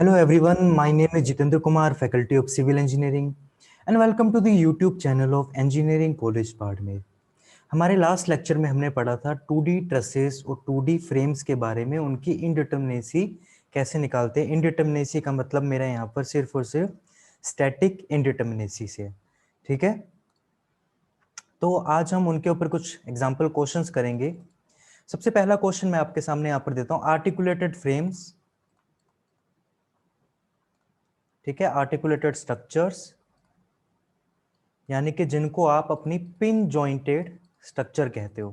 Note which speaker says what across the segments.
Speaker 1: Hello everyone, my name is Jitendra Kumar, Faculty of Civil Engineering, and welcome to the YouTube channel of Engineering College Barmer. हमारे last lecture में हमने पढ़ा था 2D trusses और 2D frames के बारे में, उनकी इनडिटर्मिनेसी कैसे निकालते हैं। इनडिटर्मिनेसी का मतलब मेरा यहाँ पर सिर्फ और सिर्फ स्टैटिक इनडिटर्मिनेसी से, ठीक है। तो आज हम उनके ऊपर कुछ एग्जाम्पल क्वेश्चंस करेंगे। सबसे पहला क्वेश्चन मैं आपके सामने यहाँ पर देता हूँ, आर्टिकुलेटेड फ्रेम्स, ठीक है, आर्टिकुलेटेड स्ट्रक्चर्स, यानी कि जिनको आप अपनी पिन जॉइंटेड स्ट्रक्चर कहते हो।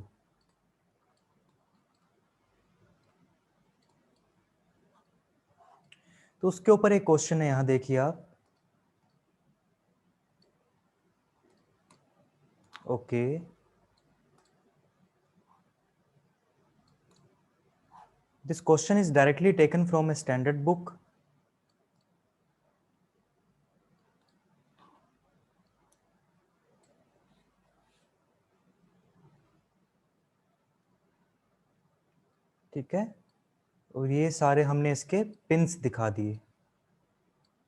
Speaker 1: तो उसके ऊपर एक क्वेश्चन है, यहां देखिए आप। Okay, this question is directly taken from a standard book. ठीक है, और ये सारे हमने इसके पिंस दिखा दिए।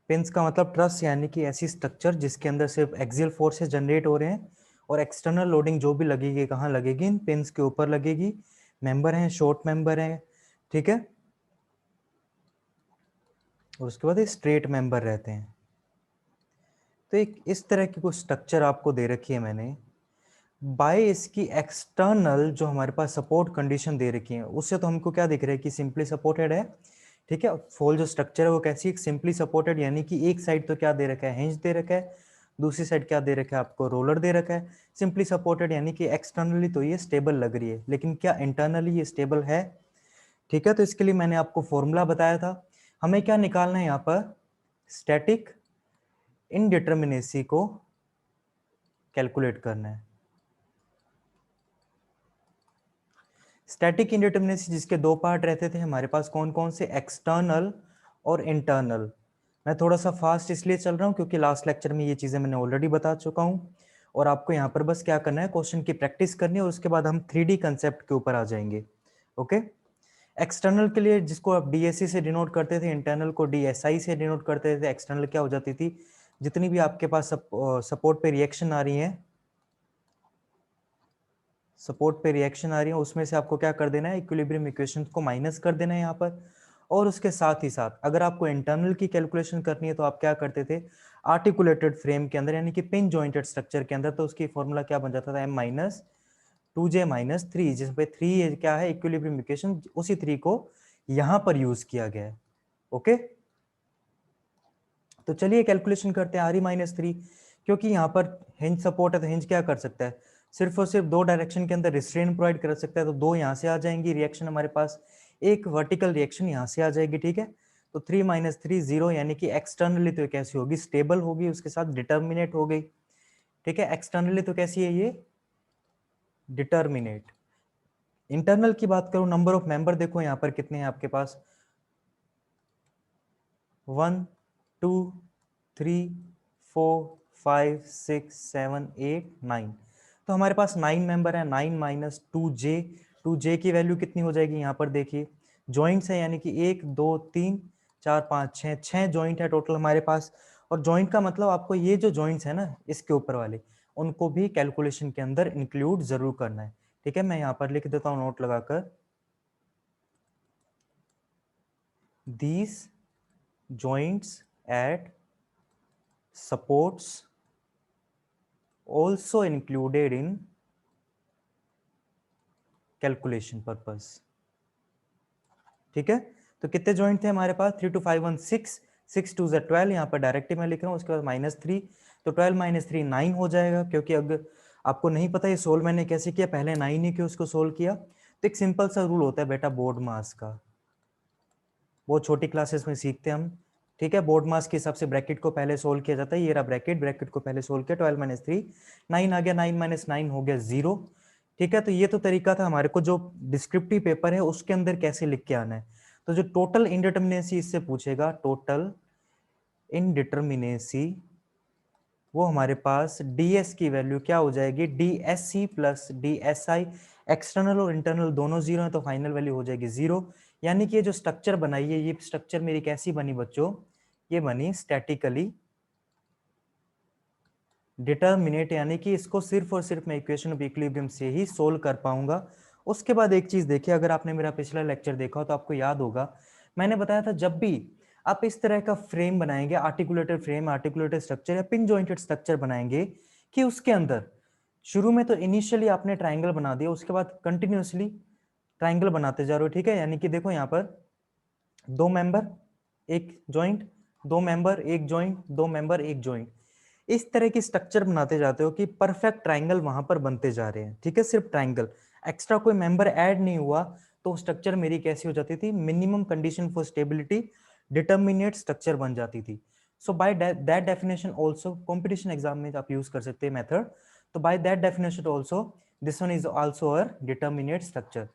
Speaker 1: पिंस का मतलब ट्रस, यानी कि ऐसी स्ट्रक्चर जिसके अंदर सिर्फ एक्सियल फोर्सेस जनरेट हो रहे हैं और एक्सटर्नल लोडिंग जो भी लगेगी कहाँ लगेगी, इन पिंस के ऊपर लगेगी। मेंबर हैं, शॉर्ट मेंबर हैं, ठीक है, और उसके बाद स्ट्रेट मेंबर रहते हैं। तो एक इस तरह की कुछ स्ट्रक्चर आपको दे रखी है मैंने। बाय इसकी एक्सटर्नल जो हमारे पास सपोर्ट कंडीशन दे रखी है, उससे तो हमको क्या दिख रहा है कि सिंपली सपोर्टेड है, ठीक है। फॉल जो स्ट्रक्चर है वो कैसी, एक सिंपली सपोर्टेड, यानी कि एक साइड तो क्या दे रखा है, हिंज दे रखा है, दूसरी साइड क्या दे रखा है आपको, रोलर दे रखा है। सिंपली सपोर्टेड यानी कि एक्सटर्नली तो ये स्टेबल लग रही है, लेकिन क्या इंटरनली ये स्टेबल है, ठीक है। तो इसके लिए मैंने आपको फॉर्मूला बताया था। हमें क्या निकालना है यहाँ पर, स्टैटिक इनडिटर्मिनेसी को कैलकुलेट करना है। स्टैटिक इंडिटर्मिनेसी जिसके दो पार्ट रहते थे हमारे पास, कौन कौन से, एक्सटर्नल और इंटरनल। मैं थोड़ा सा फास्ट इसलिए चल रहा हूं क्योंकि लास्ट लेक्चर में ये चीजें मैंने ऑलरेडी बता चुका हूं, और आपको यहाँ पर बस क्या करना है, क्वेश्चन की प्रैक्टिस करनी है, और उसके बाद हम 3D कंसेप्ट के ऊपर आ जाएंगे। ओके, एक्सटर्नल के लिए जिसको आप डीएससी से डिनोट करते थे, इंटरनल को डीएसआई से डिनोट करते थे। एक्सटर्नल क्या हो जाती थी, जितनी भी आपके पास सपोर्ट पे रिएक्शन आ रही है, सपोर्ट पे रिएक्शन आ रही है, उसमें से आपको क्या कर देना है, इक्विलिब्रियम इक्वेशन को माइनस कर देना है यहाँ पर। और उसके साथ ही साथ अगर आपको इंटरनल की कैलकुलेशन करनी है तो आप क्या करते थे, आर्टिकुलेटेड फ्रेम के अंदर यानी कि पिन जॉइंटेड स्ट्रक्चर के अंदर, तो उसकी फॉर्मूला क्या बन जाता था, m माइनस 2j माइनस 3, जिसपे 3 क्या है, इक्विलिब्रियम इक्वेशन, उसी 3 को यहां पर यूज किया गया है। ओके, तो चलिए कैलकुलेशन करते हैं, आर माइनस 3, क्योंकि यहाँ पर हिंज सपोर्ट है तो हिंज क्या कर सकता है, सिर्फ और सिर्फ दो डायरेक्शन के अंदर रिस्ट्रेन प्रोवाइड कर सकता है। तो दो यहाँ से आ जाएंगी रिएक्शन हमारे पास, एक वर्टिकल रिएक्शन यहाँ से आ जाएगी, ठीक है। तो 3 माइनस 3 0, यानी कि एक्सटर्नली तो कैसी होगी, स्टेबल होगी, उसके साथ डिटर्मिनेट हो गई, ठीक है। एक्सटर्नली तो कैसी है ये, डिटर्मिनेट। इंटरनल की बात करूं, नंबर ऑफ मेंबर देखो यहाँ पर कितने हैं आपके पास, 1 2 3 4 5 6 7 8 9, तो हमारे पास 9 मेंबर है। 9 माइनस 2j की वैल्यू कितनी हो जाएगी, यहाँ पर देखिए जॉइंट्स है, यानी कि 1 2 3 4 5 6, 6 जॉइंट है टोटल हमारे पास। और जॉइंट का मतलब आपको ये जो जॉइंट्स है ना इसके ऊपर वाले, उनको भी कैलकुलेशन के अंदर इंक्लूड जरूर करना है, ठीक है। मैं यहाँ पर लिख देता हूँ नोट लगाकर, these joints at supports also included in calculation purpose, ठीक है। तो कितने जॉइंट थे हमारे पास, 3 2 5 1 6, 6 2 12, यहाँ पर डायरेक्टली मैं लिख रहा हूँ, उसके बाद माइनस 3, तो 12 माइनस 3 9 हो जाएगा। क्योंकि अगर आपको नहीं पता ये सोल्व मैंने कैसे किया, पहले 9 ही क्यों उसको सोल्व किया, तो एक सिंपल सा रूल होता है बेटा बोर्ड मास का, बहुत छोटी क्लासेस में सीखते हैं हम, ठीक है। बोर्ड मास के हिसाब से ब्रैकेट को पहले सोल्व किया जाता है, ये रहा ब्रैकेट, ब्रैकेट को पहले सोल्व किया, 12 माइनस 3 9 आ गया, 9 माइनस 9 हो गया 0, ठीक है। तो ये तो तरीका था हमारे को, जो डिस्क्रिप्टिव पेपर है उसके अंदर कैसे लिख के आना है। तो जो टोटल इनडिटर्मिनेसी इससे पूछेगा, टोटल इनडिटर्मिनेसी, वो हमारे पास ds की वैल्यू क्या हो जाएगी, dsc प्लस dsI, एक्सटर्नल और इंटरनल दोनों जीरो है तो फाइनल वैल्यू हो जाएगी 0, यानी कि ये जो स्ट्रक्चर बनाई है, ये स्ट्रक्चर मेरी कैसी बनी बच्चों, ये बनी स्टैटिकली डिटर्मिनेट, यानी कि इसको सिर्फ और सिर्फ मैं इक्वेशन ऑफ इक्विलिब्रियम से ही सोल्व कर पाऊंगा। उसके बाद एक चीज देखिए, अगर आपने मेरा पिछला लेक्चर देखा हो तो आपको याद होगा, मैंने बताया था जब भी आप इस तरह का फ्रेम बनाएंगे, आर्टिकुलेटेड फ्रेम, आर्टिकुलेटेड स्ट्रक्चर या पिन जॉइंटेड स्ट्रक्चर बनाएंगे, कि उसके अंदर शुरू में तो इनिशियली आपने ट्राइंगल बना दिया, उसके बाद कंटिन्यूअसली ट्राइंगल बनाते जा रहे हो, ठीक है। यानी कि देखो यहाँ पर 2 मेंबर एक जॉइंट, 2 मेंबर एक जॉइंट, 2 मेंबर एक जॉइंट, इस तरह की स्ट्रक्चर बनाते जाते हो कि परफेक्ट ट्राइंगल वहां पर बनते जा रहे हैं, ठीक है। सिर्फ ट्राइंगल, एक्स्ट्रा कोई मेंबर ऐड नहीं हुआ, तो स्ट्रक्चर मेरी कैसी हो जाती थी, minimum condition for stability determinate structure बन जाती थी। So by that definition also, competition exam में आप यूज कर सकते हैं मेथड, तो by that definition also this one is also a determinate structure,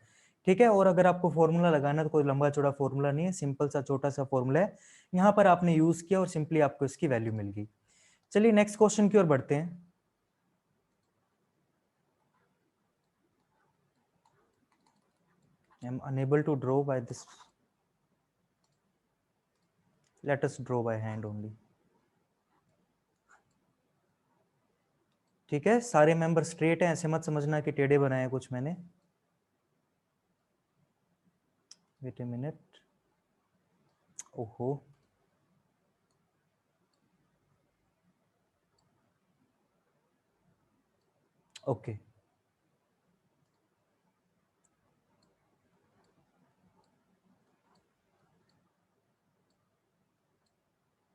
Speaker 1: ठीक है। और अगर आपको फॉर्मूला लगाना है तो कोई लंबा चौड़ा फॉर्मूला नहीं है, सिंपल सा छोटा सा फॉर्मूला है, यहाँ पर आपने यूज किया और सिंपली आपको इसकी वैल्यू मिल गई। चलिए नेक्स्ट क्वेश्चन की ओर बढ़ते हैं। I am unable to draw by this, let us draw by hand only, ठीक है। सारे मेंबर स्ट्रेट हैं, ऐसे मत समझना कि टेढ़े बनाए हैं कुछ मैंने। वेट ए मिनट, ओहो, ओके।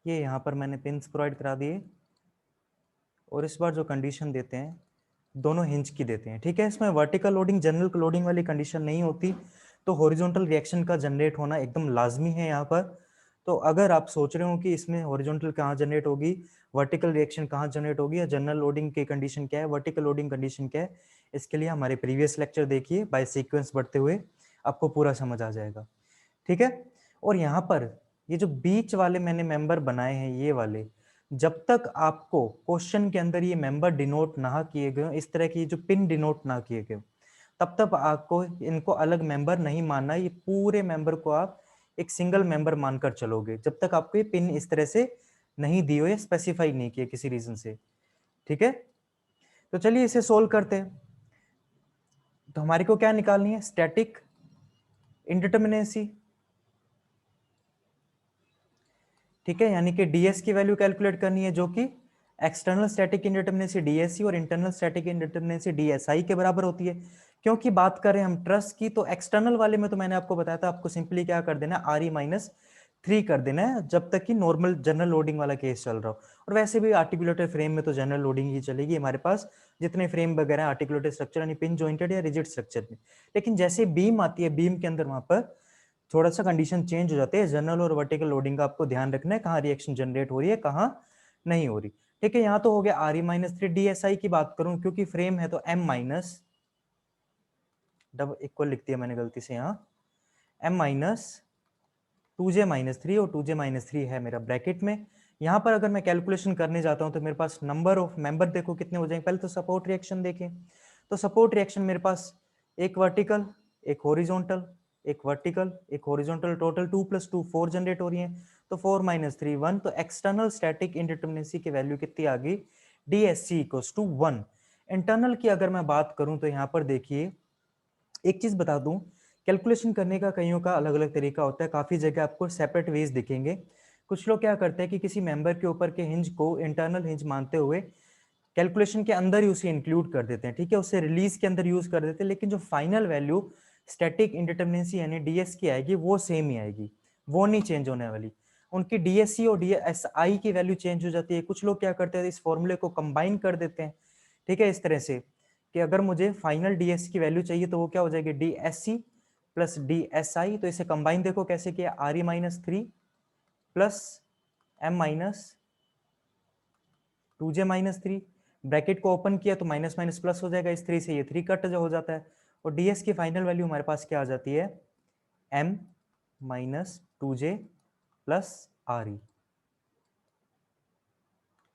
Speaker 1: ये यहाँ पर मैंने पिंस प्रोवाइड करा दिए, और इस बार जो कंडीशन देते हैं दोनों हिंज की देते हैं, ठीक है। इसमें वर्टिकल लोडिंग, जनरल लोडिंग वाली कंडीशन नहीं होती, तो हॉरिजॉन्टल रिएक्शन का जनरेट होना एकदम लाजमी है यहाँ पर। तो अगर आप सोच रहे हो कि इसमें हॉरिजॉन्टल कहाँ जनरेट होगी, वर्टिकल रिएक्शन कहाँ जनरेट होगी, या जनरल लोडिंग की कंडीशन क्या है, वर्टिकल लोडिंग कंडीशन क्या है, इसके लिए हमारे प्रीवियस लेक्चर देखिए, बाय सीक्वेंस बढ़ते हुए आपको पूरा समझ आ जाएगा, ठीक है। और यहाँ पर ये जो बीच वाले मैंने मेंबर बनाए हैं, ये वाले, जब तक आपको क्वेश्चन के अंदर ये मेंबर डिनोट ना किए गए, इस तरह की जो पिन डिनोट ना किए गए, तब तक आपको इनको अलग मेंबर नहीं मानना, ये पूरे मेंबर को आप एक सिंगल मेंबर मानकर चलोगे, जब तक आपको ये पिन इस तरह से नहीं दी हो या स्पेसिफाई नहीं किए किसी रीजन से, ठीक है। तो चलिए इसे सोल्व करते हैं। तो हमारे को क्या निकालनी है, स्टैटिक इंडिटर्मिनेसी, ठीक है। यानी कि ds की वैल्यू कैलकुलेट करनी है, जो कि एक्सटर्नल स्टैटिक इंडिटर्मिनेसी dSc और इंटरनल स्टैटिक इंडिटर्मिनेसी dSi के बराबर होती है। क्योंकि बात करें हम ट्रस की, तो एक्सटर्नल वाले में तो मैंने आपको बताया था, आपको सिंपली क्या कर देना है, Re-3 कर देना है, जब तक कि नॉर्मल जनरल लोडिंग वाला केस चल रहा हो। और वैसे भी आर्टिकुलेटेड फ्रेम में तो जनरल लोडिंग ही चलेगी हमारे पास, जितने फ्रेम वगैरह आर्टिकुलेटेड स्ट्रक्चर यानी पिन जॉइंटेड या रिजिड स्ट्रक्चर में। लेकिन जैसे बीम आती है, बीम के अंदर वहां पर थोड़ा सा कंडीशन चेंज हो जाते हैं, जनरल और वर्टिकल लोडिंग का आपको ध्यान रखना है, कहाँ रिएक्शन जनरेट हो रही है, कहाँ नहीं हो रही, ठीक है। यहाँ तो हो गया Re-3, DSi की बात करूं क्योंकि फ्रेम है तो M माइनस, डबल इक्वल लिख दिया मैंने गलती से यहाँ, M माइनस 2j-3, और 2j-3 है मेरा ब्रैकेट में। यहाँ पर अगर मैं कैलकुलेशन करने जाता हूँ तो मेरे पास नंबर ऑफ मेंबर देखो कितने हो जाएंगे। पहले तो सपोर्ट रिएक्शन देखें, तो सपोर्ट रिएक्शन मेरे पास एक वर्टिकल, एक हॉरिजॉन्टल, एक वर्टिकल, एक हॉरिजॉन्टल, टोटल 2 + 2 4 जनरेट हो रही है। तो 4 - 3 1, तो एक्सटर्नल स्टैटिक इंडिटर्मिनेसी की वैल्यू कितनी आ गई, DSc = 1। इंटरनल की अगर मैं बात करूं तो यहाँ पर देखिए, एक चीज बता दूं, कैलकुलेशन करने का कईयों का अलग अलग तरीका होता है, काफी जगह आपको सेपरेट वेज दिखेंगे। कुछ लोग क्या करते हैं कि किसी मेंबर के ऊपर के हिंज को इंटरनल हिंज मानते हुए कैलकुलेशन के अंदर ही उसे इंक्लूड कर देते हैं, ठीक है, उसे रिलीज के अंदर यूज कर देते हैं, लेकिन जो फाइनल वैल्यू स्टैटिक इंडिटर्मिनेसी यानी डीएस की आएगी वो सेम ही आएगी, वो नहीं चेंज होने वाली। उनकी डीएससी और डीएसआई की वैल्यू चेंज हो जाती है। कुछ लोग क्या करते हैं, इस फॉर्मूले को कंबाइन कर देते हैं, ठीक है, इस तरह से कि अगर मुझे फाइनल डीएस की वैल्यू चाहिए तो वो क्या हो जाएगी, डीएससी प्लस डीएसआई। तो इसे कंबाइन देखो कैसे किया, Re-3 प्लस M-2j-3, ब्रैकेट को ओपन किया तो माइनस माइनस प्लस हो जाएगा, इस 3 से ये 3 कट हो जाता है, और ds की फाइनल वैल्यू हमारे पास क्या आ जाती है, M-2j प्लस Re।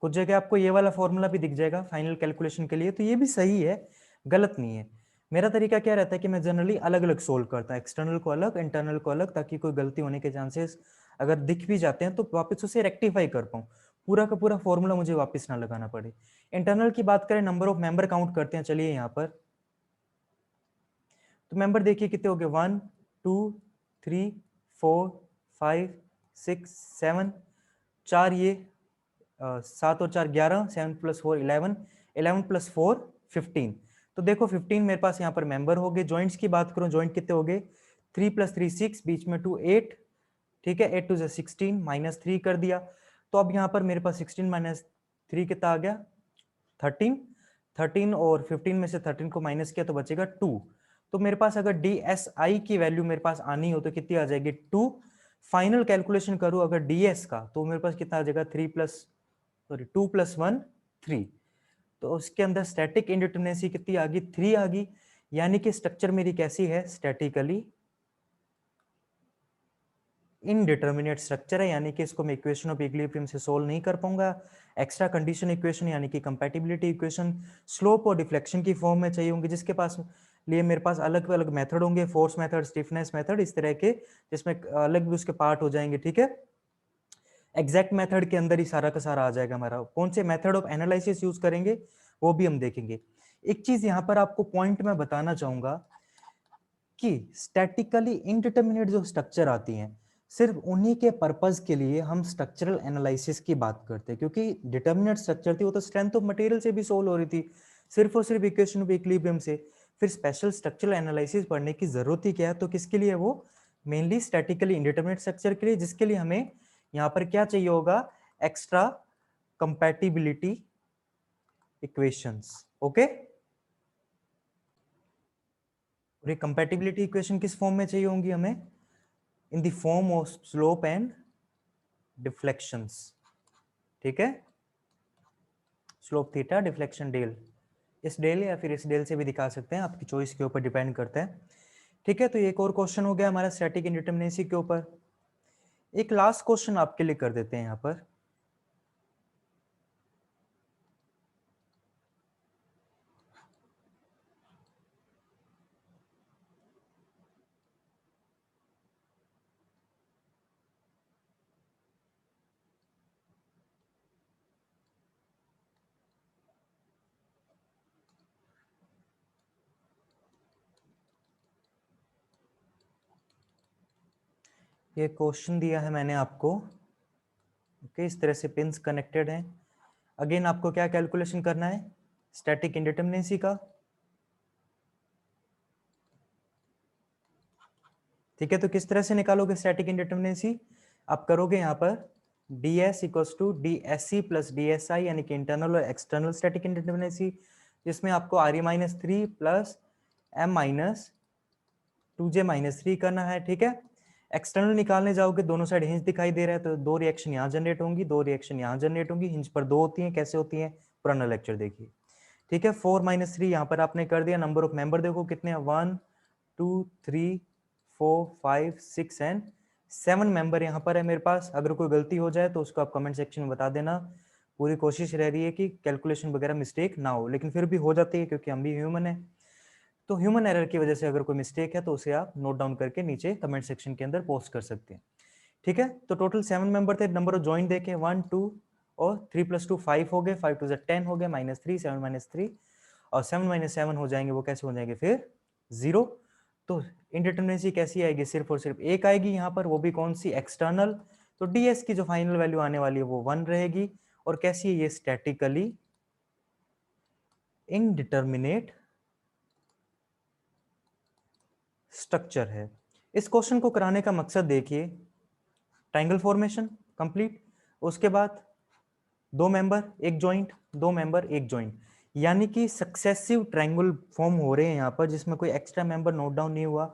Speaker 1: कुछ जगह आपको ये वाला फॉर्मूला भी दिख जाएगा फाइनल कैलकुलेशन के लिए, तो ये भी सही है, गलत नहीं है। मेरा तरीका क्या रहता है कि मैं जनरली अलग अलग सोल्व करता हूँ, एक्सटर्नल को अलग, इंटरनल को अलग, ताकि कोई गलती होने के चांसेस अगर दिख भी जाते हैं तो वापस उसे रेक्टिफाई कर पाऊँ, पूरा का पूरा फॉर्मूला मुझे वापस ना लगाना पड़े। इंटरनल की बात करें, नंबर ऑफ मेंबर काउंट करते हैं, चलिए यहाँ पर तो मेंबर देखिए कितने हो गए, 1 2 3 4 5 6 7, 4 ये 7 और 4 11, 7 + 4 11, 11 + 4 15। तो देखो 15 मेरे पास यहाँ पर मेंबर हो गए। जॉइंट्स की बात करूं, जॉइंट कितने हो गए, 3 + 3 6, बीच में 2 8, ठीक है, 8 2 16, -3 कर दिया। तो अब यहाँ पर मेरे पास 16 - 3 कितना आ गया, 13। 13 और 15 में से 13 को माइनस किया तो बचेगा 2। तो मेरे पास अगर DSI की वैल्यू मेरे पास आनी हो तो कितनी आ जाएगी, 2। फाइनल कैलकुलेशन करूं अगर DS का तो मेरे पास कितना आ जाएगा, 2 + 1 3। तो उसके अंदर स्टैटिक इंडिटरमिनेसी कितनी आ गई, 3 आ गई। यानी कि स्ट्रक्चर मेरी कैसी है, स्टैटिकली इनडिटर्मिनेट स्ट्रक्चर है, यानी कि इसको मैं इक्वेशन ऑफ इक्विलिब्रियम से सोल्व नहीं कर पाऊंगा। एक्स्ट्रा कंडीशन इक्वेशन यानी कि कंपैटिबिलिटी इक्वेशन स्लोप और डिफ्लेक्शन की फॉर्म में चाहिए होंगे, जिसके पास लिए मेरे पास अलग अलग मेथड होंगे, फोर्स मेथड, स्टिफनेस मेथड, इस तरह के, जिसमें अलग भी उसके पार्ट हो जाएंगे, ठीक है। एग्जैक्ट मेथड के अंदर ही सारा का सारा आ जाएगा हमारा। कौन से मेथड ऑफ एनालिसिस यूज करेंगे वो भी हम देखेंगे। एक चीज यहाँ पर आपको पॉइंट में बताना चाहूंगा कि स्टैटिकली इनडिटरमिनेट जो स्ट्रक्चर आती हैं, सिर्फ उन्हीं के पर्पस के लिए हम स्ट्रक्चरल एनालिसिस की बात करते हैं, क्योंकि डिटरमिनेट स्ट्रक्चर थी वो तो स्ट्रेंथ ऑफ मटेरियल से भी सोल्व हो रही थी, सिर्फ और सिर्फ इक्वेशन ऑफ इक्विलिब्रियम से। फिर स्पेशल स्ट्रक्चरल एनालिसिस पढ़ने की जरूरत ही क्या है, तो किसके लिए, वो मेनली स्टैटिकली इंडिटरमिनेट स्ट्रक्चर के लिए, जिसके लिए हमें यहाँ पर क्या चाहिए होगा, एक्स्ट्रा कंपैटिबिलिटी इक्वेशंस। ओके, और ये कंपैटिबिलिटी इक्वेशन किस फॉर्म में चाहिए होंगी हमें, in the form of slope and deflections, ठीक है, स्लोप थीटा, डिफ्लेक्शन डेल, इस डेल या फिर इस डेल से भी दिखा सकते हैं, आपकी चॉइस के ऊपर डिपेंड करता है, ठीक है। तो एक और क्वेश्चन हो गया हमारा स्टैटिक इंडिटरमिनेसी के ऊपर। एक लास्ट क्वेश्चन आपके लिए कर देते हैं यहाँ पर। ये क्वेश्चन दिया है मैंने आपको, ओके, इस तरह से पिंस कनेक्टेड हैं। अगेन आपको क्या कैलकुलेशन करना है, स्टैटिक इंडिटरमिनेसी का, ठीक है। तो किस तरह से निकालोगे स्टैटिक इंडिटरमिनेसी, आप करोगे यहाँ पर ds equals to DSC plus DSI, यानी कि इंटरनल और एक्सटर्नल स्टैटिक इंडिटरमिनेसी, जिसमें आपको RE-3 प्लस M-2J-3 करना है, ठीक है। एक्सटर्नल निकालने जाओगे, दोनों साइड हिंज दिखाई दे रहा है, तो दो रिएक्शन यहाँ जनरेट होंगी, दो रिएक्शन यहाँ जनरेट होंगी, हिंज पर दो होती हैं, कैसे होती हैं पुराना लेक्चर देखिए, ठीक है। 4 - 3 यहाँ पर आपने कर दिया। नंबर ऑफ मेंबर देखो कितने हैं, 1 2 3 4 5 6 एंड 7 मेंबर यहाँ पर है मेरे पास। अगर कोई गलती हो जाए तो उसको आप कमेंट सेक्शन में बता देना, पूरी कोशिश रह रही है कि कैलकुलेशन वगैरह मिस्टेक ना हो, लेकिन फिर भी हो जाती है क्योंकि हम भी ह्यूमन है। तो ह्यूमन एरर की वजह से अगर कोई मिस्टेक है तो उसे आप नोट डाउन करके नीचे कमेंट सेक्शन के अंदर पोस्ट कर सकते हैं, ठीक है। तो टोटल 7 मेंबर थे। नंबर ऑफ ज्वाइन देखे 1 2 और 3 + 2 5 हो गए, 5 2 10 हो गए, -3 7 - 3 और 7 - 7 हो जाएंगे, वो कैसे हो जाएंगे फिर 0। तो इंडिटरमिनेसी कैसी आएगी, सिर्फ और सिर्फ एक आएगी यहाँ पर, वो भी कौन सी, एक्सटर्नल। तो ds की जो फाइनल वैल्यू आने वाली है वो 1 रहेगी। और कैसी है ये, स्टैटिकली इनडिटरमिनेट स्ट्रक्चर है। इस क्वेश्चन को कराने का मकसद देखिए, ट्रायंगल फॉर्मेशन कंप्लीट, उसके बाद दो मेंबर एक जॉइंट, दो मेंबर एक जॉइंट, यानी कि सक्सेसिव ट्रायंगल फॉर्म हो रहे हैं यहाँ पर, जिसमें कोई एक्स्ट्रा मेंबर नोट डाउन नहीं हुआ।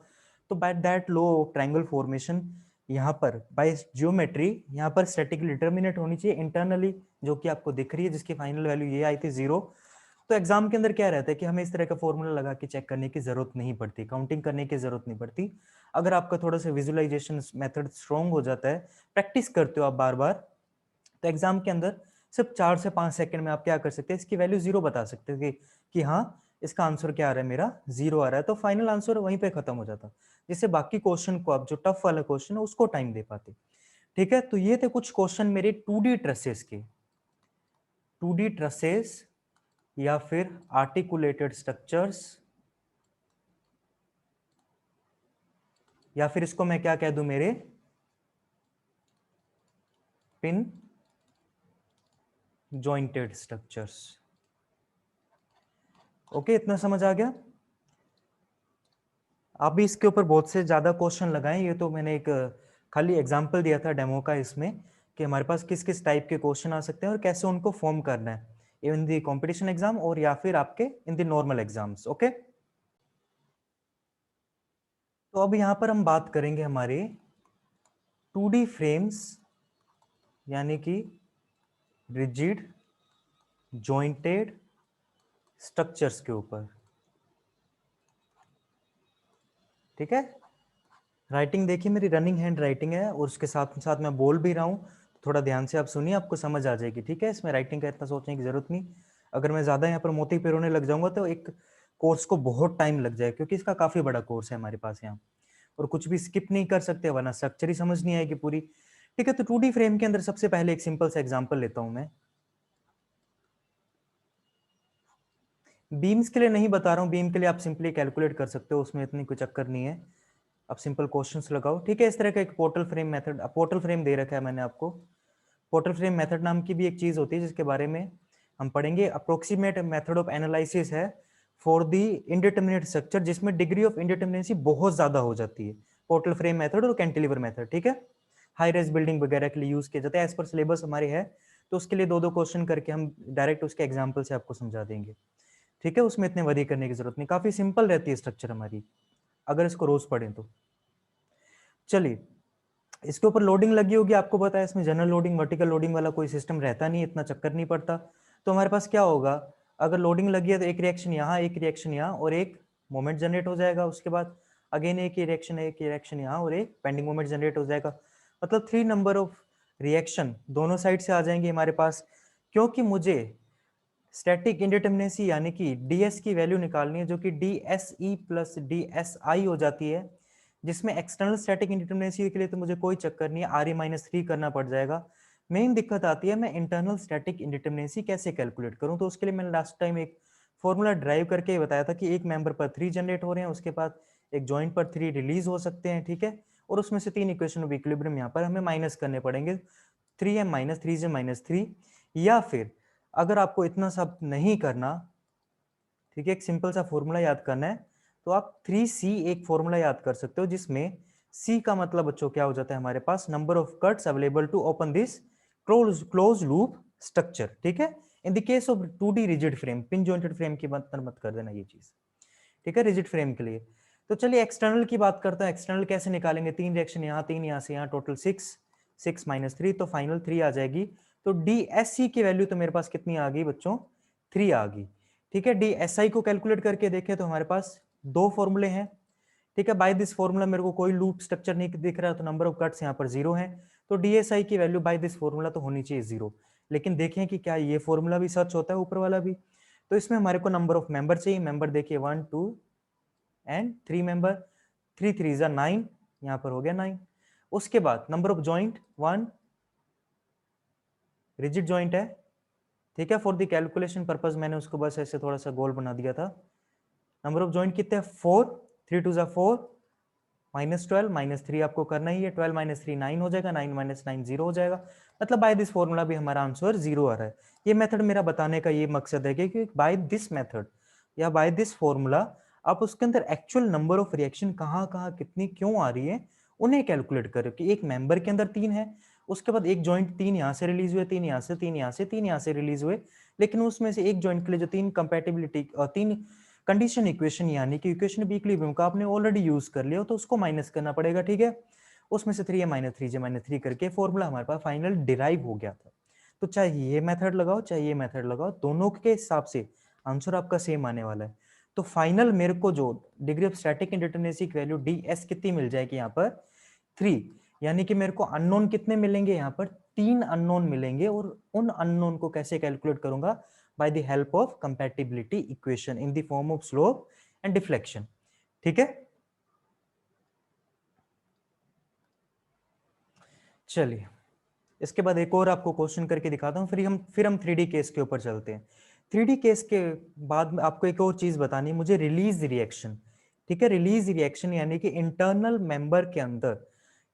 Speaker 1: तो by that law of triangle formation यहाँ पर बाय जियोमेट्री यहाँ पर स्टैटिकली डिटरमिनेट होनी चाहिए इंटरनली, जो कि आपको दिख रही है, जिसकी फाइनल वैल्यू ये आई थी 0। तो एग्जाम के अंदर क्या रहता है कि हमें इस तरह का फॉर्मूला लगा के चेक करने की जरूरत नहीं पड़ती, काउंटिंग करने की जरूरत नहीं पड़ती। अगर आपका थोड़ा सा विजुअलाइजेशन मेथड स्ट्रॉन्ग हो जाता है, प्रैक्टिस करते हो आप बार बार, तो एग्जाम के अंदर सिर्फ 4 से 5 सेकंड में आप क्या कर सकते हैं, इसकी वैल्यू 0 बता सकते हैं कि हाँ इसका आंसर क्या आ रहा है, मेरा 0 आ रहा है। तो फाइनल आंसर वहीं पे खत्म हो जाता, जिससे बाकी क्वेश्चन को आप जो टफ वाला क्वेश्चन है उसको टाइम दे पाते। ठीक है, तो ये थे कुछ क्वेश्चन मेरे 2D ट्रेसेस के, 2D ट्रेसेस या फिर आर्टिकुलेटेड स्ट्रक्चर्स, या फिर इसको मैं क्या कह दूं, मेरे पिन जॉइंटेड स्ट्रक्चर्स। ओके, इतना समझ आ गया। आप भी इसके ऊपर बहुत से ज्यादा क्वेश्चन लगाएं, ये तो मैंने एक खाली एग्जांपल दिया था डेमो का इसमें, कि हमारे पास किस किस टाइप के क्वेश्चन आ सकते हैं और कैसे उनको फॉर्म करना है इन दी कंपटीशन एग्जाम और या फिर आपके इन दी नॉर्मल एग्जाम्स। ओके, तो अब यहां पर हम बात करेंगे हमारे 2D फ्रेम्स यानी कि रिजिड जॉइंटेड स्ट्रक्चर्स के ऊपर। ठीक है, राइटिंग देखिए मेरी रनिंग हैंड राइटिंग है और उसके साथ साथ मैं बोल भी रहा हूँ, तो थोड़ा ध्यान से आप सुनिए, आपको समझ आ जाएगी। ठीक है, इसमें राइटिंग का इतना सोचने की जरूरत नहीं। अगर मैं ज़्यादा यहाँ पर मोती पिरोने लग जाऊंगा तो एक कोर्स को बहुत टाइम लग जाए, क्योंकि इसका काफ़ी बड़ा कोर्स है हमारे पास यहाँ, और कुछ भी स्किप नहीं कर सकते वरना स्ट्रक्चर ही समझ नहीं आएगी पूरी। ठीक है, तो 2D फ्रेम के अंदर सबसे पहले एक सिंपल सा एग्जाम्पल लेता हूँ मैं। बीम्स के लिए नहीं बता रहा हूँ, बीम के लिए आप सिंपली कैलकुलेट कर सकते हो, उसमें इतनी कोई चक्कर नहीं है। आप सिंपल क्वेश्चंस लगाओ। ठीक है, इस तरह का एक portal frame method, portal frame दे रखा है मैंने आपको। पोर्टल फ्रेम मेथड नाम की भी एक चीज होती है जिसके बारे में हम पढ़ेंगे। अप्रोक्सीमेट मेथड ऑफ एनालिसिस है फॉर द इंडिटरमिनेट स्ट्रक्चर, जिसमें डिग्री ऑफ इंडिटरमिनेसी बहुत ज्यादा हो जाती है। पोर्टल फ्रेम मेथड और कैंटिलीवर मेथड, ठीक है, हाई रेज बिल्डिंग वगैरह के लिए यूज किया जाता है। एज पर सिलेबस हमारे है, तो उसके लिए दो दो क्वेश्चन करके हम डायरेक्ट उसके एग्जाम्पल से आपको समझा देंगे। ठीक है, उसमें इतने वरी करने की जरूरत नहीं, काफी सिंपल रहती है स्ट्रक्चर हमारी, अगर इसको रोज पढ़ें तो। चलिए, इसके ऊपर लोडिंग लगी होगी, आपको पता है इसमें जनरल लोडिंग वर्टिकल लोडिंग वाला कोई सिस्टम रहता नहीं, इतना चक्कर नहीं पड़ता। तो हमारे पास क्या होगा, अगर लोडिंग लगी है तो एक रिएक्शन यहाँ, एक रिएक्शन यहाँ, और एक मोमेंट जनरेट हो जाएगा। उसके बाद अगेन एक रिएक्शन यहाँ और एक पेंडिंग मोमेंट जनरेट हो जाएगा। मतलब 3 नंबर ऑफ रिएक्शन दोनों साइड से आ जाएंगे हमारे पास। क्योंकि मुझे स्टैटिक इंडिटरमिनेसी यानी कि ds की वैल्यू निकालनी है, जो कि dse प्लस dsi हो जाती है, जिसमें एक्सटर्नल स्टैटिक इंडिटरमिनेसी के लिए तो मुझे कोई चक्कर नहीं है, re-3 करना पड़ जाएगा। मेन दिक्कत आती है मैं इंटरनल स्टैटिक इंडिटरमिनेसी कैसे कैलकुलेट करूं। तो उसके लिए मैंने लास्ट टाइम एक फॉर्मूला ड्राइव करके बताया था कि एक मेंबर पर 3 जनरेट हो रहे हैं, उसके बाद एक जॉइंट पर 3 रिलीज हो सकते हैं। ठीक है, और उसमें से 3 इक्वेशन ऑफ इक्विलिब्रियम यहाँ पर हमें माइनस करने पड़ेंगे, 3m माइनस 3j माइनस 3। या फिर अगर आपको इतना सब नहीं करना, ठीक है, एक सिंपल सा फॉर्मूला याद करना है, तो आप 3c एक फॉर्मूला याद कर सकते हो, जिसमें c का मतलब बच्चों क्या हो जाता है हमारे पास, number of cuts available to open this close loop structure. ठीक है, in the case of 2D rigid frame, pin jointed frame की मत कर देना ये चीज। ठीक है, रिजिड फ्रेम के लिए। तो चलिए एक्सटर्नल की बात करते हैं। एक्सटर्नल कैसे निकालेंगे, 3 रिएक्शन यहाँ, 3 यहाँ से यहाँ, टोटल 6 माइनस 3, तो फाइनल 3 आ जाएगी। तो DSC की वैल्यू तो मेरे पास कितनी आ गई बच्चों, 3 आ गई। ठीक है, DSI को कैलकुलेट करके देखें तो हमारे पास 2 फॉर्मूले हैं। ठीक है, बाय दिस फॉर्मूला मेरे को कोई लूप स्ट्रक्चर नहीं दिख रहा, तो नंबर ऑफ कट्स यहाँ पर 0 है, तो DSI की वैल्यू बाय दिस फॉर्मूला तो होनी चाहिए 0। लेकिन देखें कि क्या ये फॉर्मूला भी सच होता है, ऊपर वाला भी। तो इसमें हमारे को नंबर ऑफ मेंबर चाहिए। मेंबर देखिए 1 2 एंड 3 मेंबर, 3 3 जा 9, यहाँ पर हो गया 9। उसके बाद number of joint 1, rigid joint है। ठीक है, फॉर द कैलकुलेशन पर्पज मैंने उसको बस ऐसे थोड़ा सा गोल बना दिया था। नंबर ऑफ जॉइंट कितने, 4, 3 2 जा 4, माइनस 12 माइनस 3 आपको करना ही है, 12 माइनस 3 9 हो जाएगा, 9 माइनस 9 0 हो जाएगा। मतलब बाय दिस फॉर्मूला भी हमारा आंसर 0 आ रहा है। ये मेथड मेरा बताने का ये मकसद है कि बाय दिस मेथड या बाय दिस फॉर्मूला आप उसके अंदर एक्चुअल नंबर ऑफ रिएक्शन कहाँ कहाँ कितनी क्यों आ रही है उन्हें कैलकुलेट करो, कि एक मेंबर के अंदर 3 है, उसके बाद एक जॉइंट 3 यहाँ से रिलीज हुए, 3 यहाँ से, 3 यहाँ से, 3 यहाँ से रिलीज हुए, लेकिन उसमें से एक जॉइंट के लिए जो 3 कंपैटिबिलिटी 3 कंडीशन इक्वेशन यानी कि इक्वेशन ऑफ इक्विलिब्रियम का आपने ऑलरेडी यूज कर लिया, तो उसको माइनस करना पड़ेगा। ठीक है, उसमें से 3a माइनस 3j माइनस 3 करके फॉर्मूला हमारे पास फाइनल डिराइव हो गया था। तो चाहे ये मेथड लगाओ चाहे ये मेथड लगाओ, दोनों के हिसाब से आंसर आपका सेम आने वाला है। तो फाइनल मेरे को जो डिग्री ऑफ स्टैटिक इंडिटरमिनेसी की वैल्यू ds कितनी मिल जाएगी यहाँ पर, 3। यानी कि मेरे को अननोन कितने मिलेंगे यहाँ पर, 3 अननोन मिलेंगे। और उन अननोन को कैसे कैलकुलेट करूंगा, by the help of compatibility equation in the form of slope and deflection. ठीक है, चलिए इसके बाद एक और आपको क्वेश्चन करके दिखाता हूँ, फिर हम 3D केस के ऊपर चलते हैं। 3D केस के बाद में आपको एक और चीज बतानी है मुझे, रिलीज रिएक्शन। ठीक है, रिलीज रिएक्शन यानी कि इंटरनल मेंबर के अंदर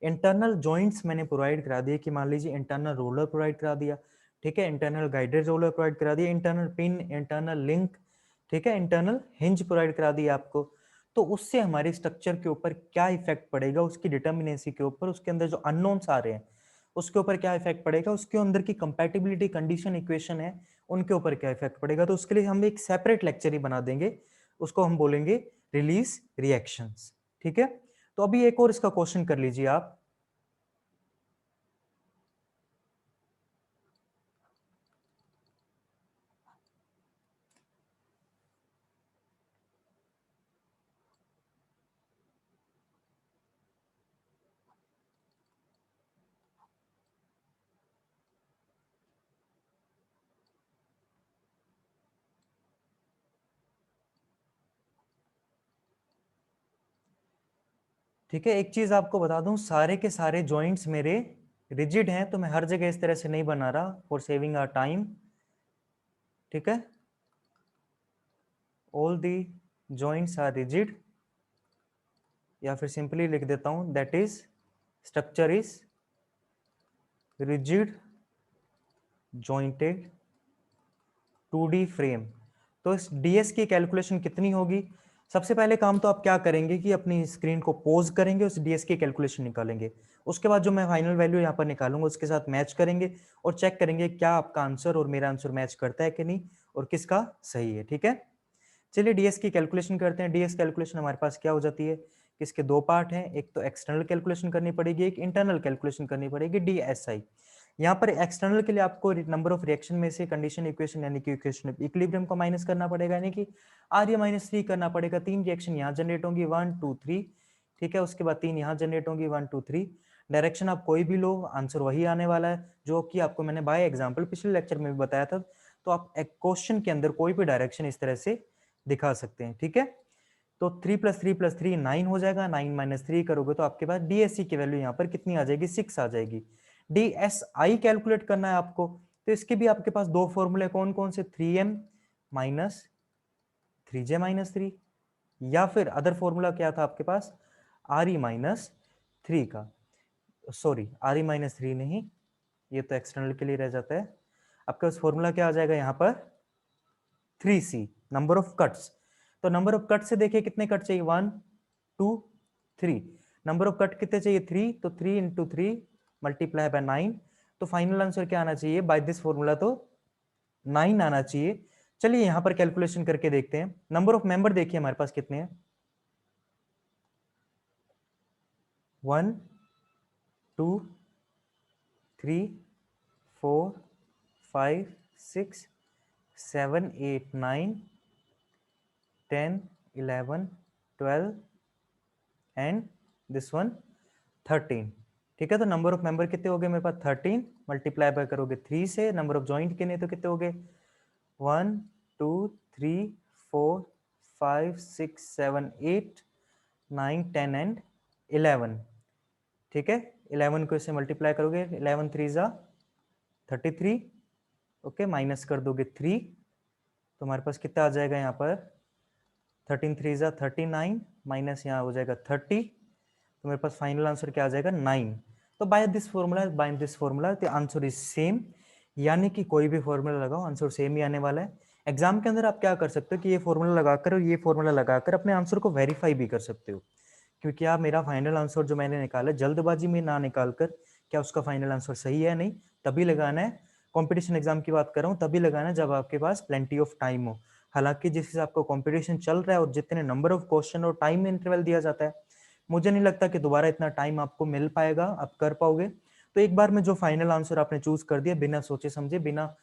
Speaker 1: इंटरनल जॉइंट्स मैंने प्रोवाइड करा दिए, कि मान लीजिए इंटरनल रोलर प्रोवाइड करा दिया, ठीक है, इंटरनल गाइडेड रोलर प्रोवाइड करा दिया, इंटरनल पिन, इंटरनल लिंक, ठीक है, इंटरनल हिंज प्रोवाइड करा दिया आपको। तो उससे हमारे स्ट्रक्चर के ऊपर क्या इफेक्ट पड़ेगा, उसकी डिटर्मिनेसी के ऊपर, उसके अंदर जो अननोन्स आ रहे हैं उसके ऊपर क्या इफेक्ट पड़ेगा, उसके अंदर की कंपैटिबिलिटी कंडीशन इक्वेशन है उनके ऊपर क्या इफेक्ट पड़ेगा। तो उसके लिए हम एक सेपरेट लेक्चर ही बना देंगे, उसको हम बोलेंगे रिलीज रिएक्शंस। ठीक है, तो अभी एक और इसका क्वेश्चन कर लीजिए आप। ठीक है, एक चीज आपको बता दूं, सारे के सारे जॉइंट्स मेरे रिजिड हैं, तो मैं हर जगह इस तरह से नहीं बना रहा फॉर सेविंग आवर टाइम। ठीक है, all the joints are rigid, या फिर सिंपली लिख देता हूं that is structure is rigid jointed 2D frame. तो इस डीएस की कैलकुलेशन कितनी होगी? सबसे पहले काम तो आप क्या करेंगे कि अपनी स्क्रीन को पॉज करेंगे, उस डीएस की कैलकुलेशन निकालेंगे। उसके बाद जो मैं फाइनल वैल्यू यहाँ पर निकालूंगा उसके साथ मैच करेंगे और चेक करेंगे क्या आपका आंसर और मेरा आंसर मैच करता है कि नहीं, और किसका सही है। ठीक है, चलिए डीएस की कैलकुलेशन करते हैं। डीएस कैलकुलेशन हमारे पास क्या हो जाती है कि इसके दो पार्ट हैं, एक तो एक्सटर्नल कैलकुलेशन करनी पड़ेगी, एक इंटरनल कैलकुलेशन करनी पड़ेगी, डीएसआई। यहाँ पर एक्सटर्नल के लिए आपको नंबर ऑफ रिएक्शन में से कंडीशन इक्वेशन यानी कि इक्वेशन ऑफ इक्विलिब्रियम को माइनस करना पड़ेगा, यानी कि आर माइनस 3 करना पड़ेगा। 3 रिएक्शन यहाँ जनरेट होंगी 1 2 3, ठीक है, उसके बाद 3 यहाँ जनरेट होंगी 1 2 3। डायरेक्शन आप कोई भी लो आंसर वही आने वाला है, जो कि आपको मैंने बाय एग्जांपल पिछले लेक्चर में भी बताया था। तो आप एक क्वेश्चन के अंदर कोई भी डायरेक्शन इस तरह से दिखा सकते हैं। ठीक है, तो 3 + 3 + 3 9 हो जाएगा, 9 - 3 करोगे तो आपके पास डीएससी की वैल्यू यहाँ पर कितनी आ जाएगी, 6 आ जाएगी। डीएसआई कैलकुलेट करना है आपको, तो इसके भी आपके पास दो फॉर्मूले कौन कौन से, 3m - 3j - 3, या फिर अदर फॉर्मूला क्या था आपके पास, re - 3 का, सॉरी re - 3 नहीं, ये तो एक्सटर्नल के लिए रह जाता है। आपके पास फॉर्मूला क्या आ जाएगा यहाँ पर, 3c, नंबर ऑफ कट्स। तो नंबर ऑफ कट से देखिए कितने कट चाहिए, 1 2 3, नंबर ऑफ कट कितने चाहिए 3, तो 3 × 3 × 9। तो फाइनल आंसर क्या आना चाहिए बाय दिस फॉर्मूला, तो 9 आना चाहिए। चलिए यहां पर कैलकुलेशन करके देखते हैं। नंबर ऑफ मेंबर देखिए हमारे पास कितने हैं, 1 2 3 4 5 6 7 8 9 10 11 12 एंड दिस वन 13। ठीक है, तो नंबर ऑफ मेंबर कितने हो गए मेरे पास, 13 मल्टीप्लाई बाय करोगे 3 से, नंबर ऑफ जॉइंट कितने, तो कितने हो गए, 1 2 3 4 5 6 7 8 9 10 एंड 11। ठीक है, 11 को इससे मल्टीप्लाई करोगे, 11 3 जा 33, ओके, माइनस कर दोगे 3, तो हमारे पास कितना आ जाएगा यहाँ पर, 13 3 जा 39, माइनस यहाँ हो जाएगा 30, तो मेरे पास फाइनल आंसर क्या आ जाएगा, 9। तो by this formula the answer is same, यानी कि कोई भी फॉर्मूला लगाओ आंसर सेम ही आने वाला है। एग्जाम के अंदर आप क्या कर सकते हो कि ये फॉर्मूला लगाकर और ये फॉर्मूला लगाकर अपने आंसर को वेरीफाई भी कर सकते हो, क्योंकि आप मेरा फाइनल आंसर जो मैंने निकाला जल्दबाजी में ना निकाल कर क्या उसका फाइनल आंसर सही है नहीं, तभी लगाना है। कॉम्पिटिशन एग्जाम की बात कर रहा हूँ, तभी लगाना है जब आपके पास प्लेंटी ऑफ टाइम हो। हालांकि जिस हिसाब का कॉम्पिटिशन चल रहा है और जितने नंबर ऑफ क्वेश्चन और टाइम इंटरवल दिया जाता है, मुझे नहीं लगता कि दोबारा इतना टाइम आपको मिल पाएगा, आप कर पाओगे। तो एक बार में जो फाइनल आंसर आपने चूज कर दिया बिना सोचे समझे, बिना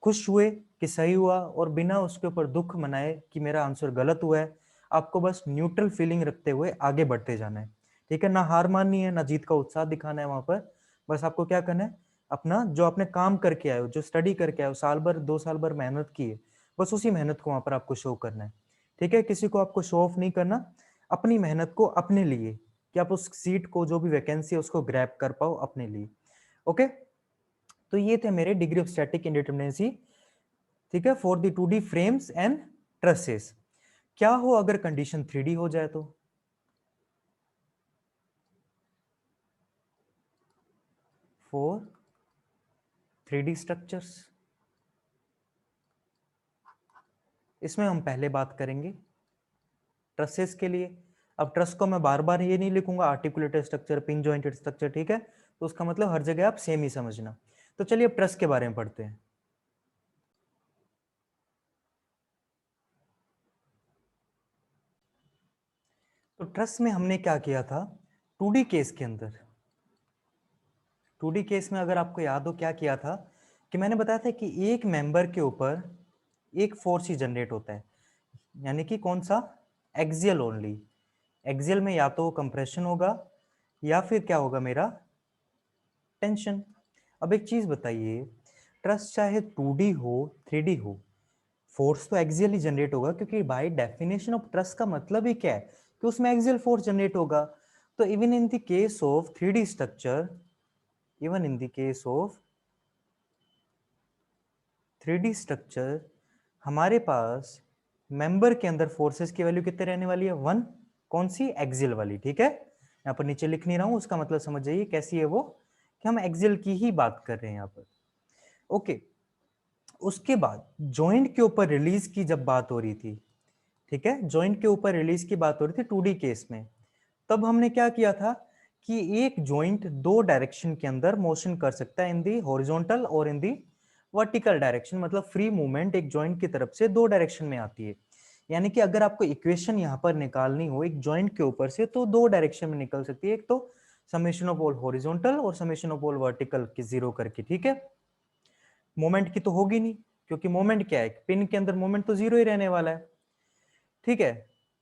Speaker 1: खुश हुए कि सही हुआ और बिना उसके ऊपर दुख मनाए कि मेरा आंसर गलत हुआ है, आपको बस न्यूट्रल फीलिंग रखते हुए आगे बढ़ते जाना है। ठीक है, ना हार माननी है, ना जीत का उत्साह दिखाना है वहां पर, बस आपको क्या करना है, अपना जो आपने काम करके आए हो, जो स्टडी करके आए हो, साल भर 2 साल भर मेहनत की है, बस उसी मेहनत को वहां पर आपको शो करना है। ठीक है, किसी को आपको शो ऑफ नहीं करना, अपनी मेहनत को अपने लिए, कि आप उस सीट को, जो भी वैकेंसी है उसको ग्रैब कर पाओ अपने लिए। ओके, तो ये थे मेरे डिग्री ऑफ स्टैटिक इंडिटरमिनेसी। ठीक है, for the 2D frames and trusses. क्या हो अगर कंडीशन 3D हो जाए तो? फॉर 3D स्ट्रक्चर्स, इसमें हम पहले बात करेंगे ट्रसेस के लिए। अब ट्रस को मैं बार बार ये नहीं लिखूंगा, articulated structure, pin jointed structure, ठीक है, तो उसका मतलब हर जगह आप सेम ही समझना। तो चलिए अब ट्रस के बारे में पढ़ते हैं। तो ट्रस में हमने क्या किया था 2D केस के अंदर? 2D केस में अगर आपको याद हो क्या किया था, कि मैंने बताया था कि एक मेंबर के ऊपर एक फोर्स ही जनरेट होता है, यानी कि कौन सा? Axial only. एक्सियल में या तो कंप्रेशन होगा या फिर क्या होगा मेरा? टेंशन। अब एक चीज बताइए, ट्रस चाहे 2D हो 3D हो, फोर्स तो एक्सियल ही जनरेट होगा, क्योंकि बाय डेफिनेशन ऑफ ट्रस का मतलब ही क्या है कि उसमें एक्सियल फोर्स जनरेट होगा। तो even in the case of 3D structure, even in the case of 3D structure, हमारे पास मेंबर के अंदर फोर्सेस की वैल्यू कितने रहने वाली है? 1। कौन सी? एक्सियल वाली। ठीक है, यहाँ पर नीचे लिख नहीं रहा हूं, उसका मतलब समझ जाइए कैसी है वो, कि हम एक्सियल की ही बात कर रहे हैं यहाँ पर। ओके, उसके बाद जॉइंट के ऊपर रिलीज की जब बात हो रही थी, ठीक है, जॉइंट के ऊपर रिलीज की बात हो रही थी 2D केस में, तब हमने क्या किया था कि एक जॉइंट दो डायरेक्शन के अंदर मोशन कर सकता है, इन दी हॉरिजॉन्टल और इन दी वर्टिकल डायरेक्शन। मतलब फ्री मूवमेंट एक जॉइंट की तरफ से दो डायरेक्शन में आती है। यानी कि अगर आपको इक्वेशन यहां पर निकालनी हो एक जॉइंट के ऊपर से, तो दो डायरेक्शन में निकल सकती है, एक तो समेशन ऑफ ऑल हॉरिजॉन्टल और समेशन ऑफ ऑल वर्टिकल की जीरो करके। ठीक है, मोमेंट की तो होगी नहीं, क्योंकि मोमेंट क्या है, पिन के अंदर मोमेंट तो जीरो ही रहने वाला है। ठीक है,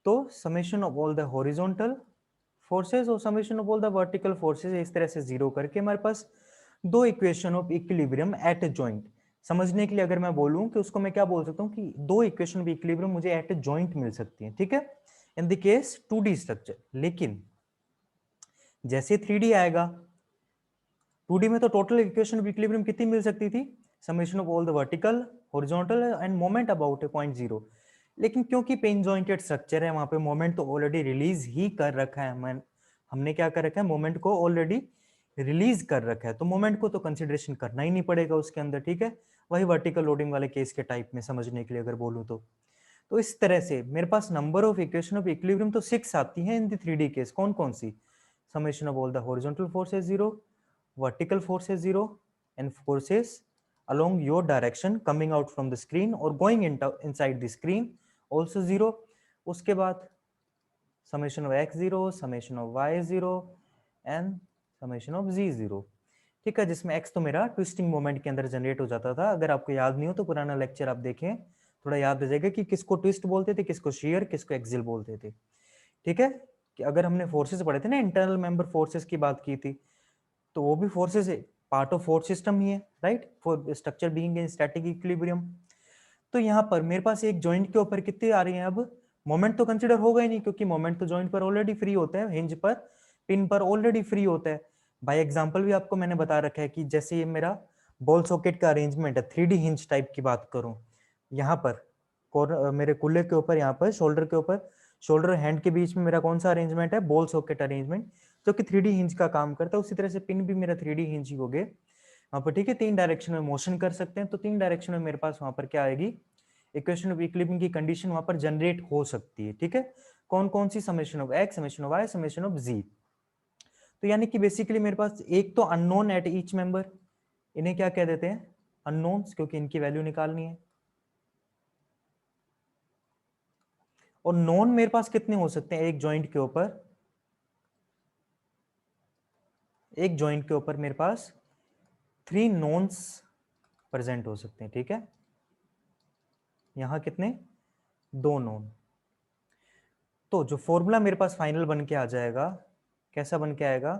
Speaker 1: तो summation of all the horizontal forces और summation of all the vertical forces इस तरह से जीरो करके हमारे पास दो equation of equilibrium at a joint. समझने के लिए अगर मैं बोलूं कि उसको मैं क्या बोल सकता हूं, कि दो इक्वेशन ऑफ इक्विलिब्रियम मुझे एट ए जॉइंट मिल सकती है। ठीक है, in the case 2D structure. लेकिन जैसे 3D आएगा, 2D में तो टोटल इक्वेशन ऑफ इक्विलिब्रियम कितनी मिल सकती थी? Summation of all the vertical horizontal end moment about A point zero. लेकिन क्योंकि पेन जॉइंटेड स्ट्रक्चर है, वहां पे मोमेंट तो ऑलरेडी रिलीज ही कर रखा है, हमने क्या कर रखा है, मोमेंट को ऑलरेडी रिलीज कर रखा है, तो मोमेंट को तो कंसिडरेशन करना ही नहीं पड़ेगा उसके अंदर। ठीक है, वही वर्टिकल लोडिंग वाले केस के टाइप में समझने के लिए अगर बोलूं तो इस तरह से मेरे पास number of equation of equilibrium तो 6 आती हैं इन द 3D केस। कौन कौन सी? Summation of all the horizontal forces zero, vertical force is zero, and forces along your direction coming out from the screen or going inside the screen also zero. उसके बाद summation of x zero, summation of y zero and summation of z zero। ठीक है, जिसमें x तो मेरा twisting moment के अंदर generate हो जाता था। अगर आपको याद नहीं हो तो पुराना लेक्चर आप देखें, थोड़ा याद रह जाएगा कि किसको ट्विस्ट बोलते थे, किसको शेयर, किसको एक्सिल बोलते थे। ठीक है, कि अगर हमने फोर्सेस पढ़े थे ना, इंटरनल मेंबर फोर्सेस की बात की थी, तो वो भी फोर्सेस है, पार्ट ऑफ फोर्स सिस्टम ही है, right, for structure being in static equilibrium. तो यहाँ पर मेरे पास एक जॉइंट के ऊपर कितनी आ रही है? अब मोमेंट तो कंसीडर होगा ही नहीं, क्योंकि मोमेंट तो जॉइंट पर ऑलरेडी फ्री होता है, हिंज पर, पिन पर ऑलरेडी फ्री होता है। बाय एग्जांपल भी आपको मैंने बता रखा है कि जैसे ये मेरा बॉल सॉकेट का अरेंजमेंट है, 3D हिंज टाइप की बात करूं, यहाँ पर मेरे कुल्ले के ऊपर, यहाँ पर शोल्डर के ऊपर, शोल्डर हैंड के बीच में मेरा कौन सा अरेंजमेंट है? बॉल सॉकेट अरेंजमेंट, जो कि 3D हिंज का काम करता है। उसी तरह से पिन भी मेरा 3D हिंज ही हो गए वहां पर। ठीक है, तीन डायरेक्शन में मोशन कर सकते हैं, तो तीन डायरेक्शन में मेरे पास वहां पर क्या आएगी? इक्वेशन ऑफ इक्विलिब्रियम की कंडीशन वहां पर जनरेट हो सकती है। ठीक है, कौन कौन सी? Summation of X, summation of Y, summation of Z. तो यानी कि बेसिकली मेरे पास एक तो अननोन एट ईच मेंबर, इन्हें क्या कह देते हैं? अननोन्स, क्योंकि इनकी वैल्यू निकालनी है। और नॉन मेरे पास कितने हो सकते हैं एक जॉइंट के ऊपर? एक जॉइंट के ऊपर मेरे पास 3 नॉन्स प्रेजेंट हो सकते हैं। ठीक है, यहां कितने? 2 नॉन। तो जो फॉर्मूला मेरे पास फाइनल बन के आ जाएगा, कैसा बन के आएगा?